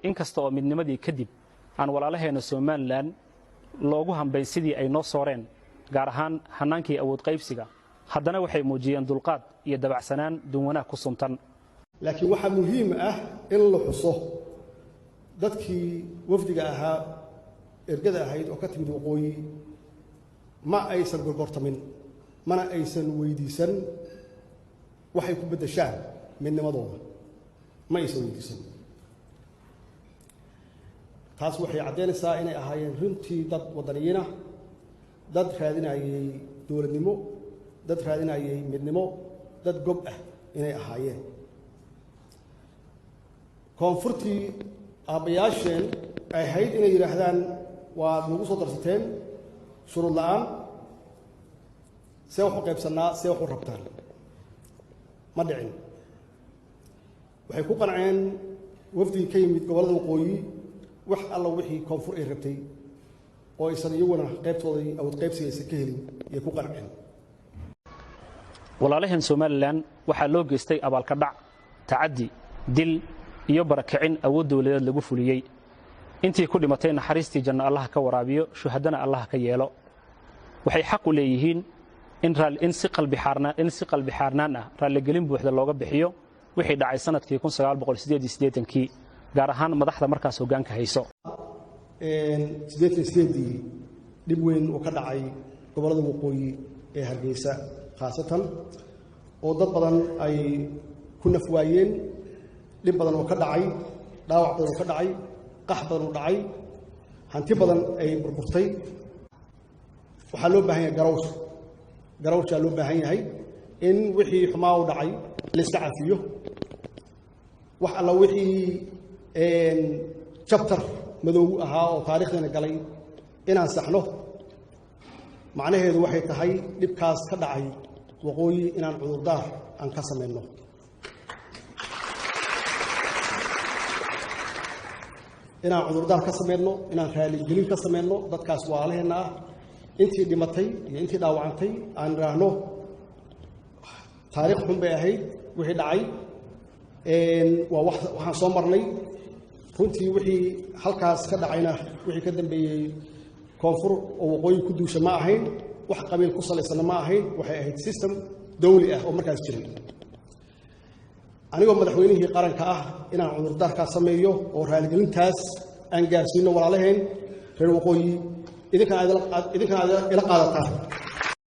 inkasta oo midnimadii kadib aan walaalaheena Somaliland loogu hambayn sidii ay noo sooreen gaar ahaan hanaankii awood qaybsiga haddana waxay muujiyeen dulqaad iyo dabacsanaan duwanaag ku suntan laakiin waxa muhiim ah in la xuso dadkii wafdiga ahaa ergada ahayd oo ka timid waqooyi ma aysan gorgortamin mana aysan weydiisan waxay ku bedeshaan midnimadooda ma aysan weydiisan taas waxay cadeynaysaa inay ahaayeen runtii dad wadaniyiin ah dad raadinayay dowladnimo dad raadinayay midnimo dad gob ah inay ahaayeen koonfurtii aabayaasheen ay ahayd inay yiraahdaan waa nagu soo darsateen shuruud la'aan see wax u qaybsanaa see wax u rabtaan ma dhicin waxay ku qanceen wafdigii ka yimid gobollada waqooyi wax alla wixii koonfur ay rabtay oo aysan iyaguna qaybtoodii awood qaybsigaysa ka helin iyo ku qanceen walaalaheen Somaliland waxaa loo geystay abaalka dhac tacaddi dil iyo barakicin awood dawladeed lagu fuliyay intii ku dhimatay naxariistii janno Allah ka waraabiyo shuhadana Allah ka yeelo waxay xaq u leeyihiin in si qalbi xaarnaan ah raali gelin buuxda looga bixiyo wixii dhacay sanadkii 1988 gaar ahaan madaxda markaas hoggaanka hayso 88 dib weyn oo ka dhacay gobolada waqooyi ee Hargeysa khaasatan oo dad badan ay ku nafwaayeen dib badan oo ka dhacay dhaawac badan oo ka dhacay qax badan oo dhacay hanti badan ay burburtay waxa loo baahan yahay garawsha loo baahan yahay in wixii xumaa u dhacay la iska cafiyo wax alla wixii chapter madow ahaa oo taariikhdeena galay inaan saxno macnaheedu waxay tahay dhibkaas ka dhacay waqooyi inaan cudurdaar aan ka sameeyno inaan cudurdaar ka sameeyno inaan raali gelin ka sameeyno dadkaas walaalaheena ah intii dhimatay iyo intii dhaawacantay aan raahno taariikh xun bay ahayd wixii dhacay waa waxaan soo marnay runtii wixii halkaas ka dhacayna wixii ka dambeeyay koonfur oo waqooyi ku duusha ma ahayn wax qabiil ku salaysan ma ahayn waxay ahayd system dawli ah oo markaas jiray anigoo madaxweynihii qaranka ah inaan cudurdaar ka sameeyo oo raali gelintaas aan gaarsiino walaalaheen reer waqooyi idinka ila qaadataa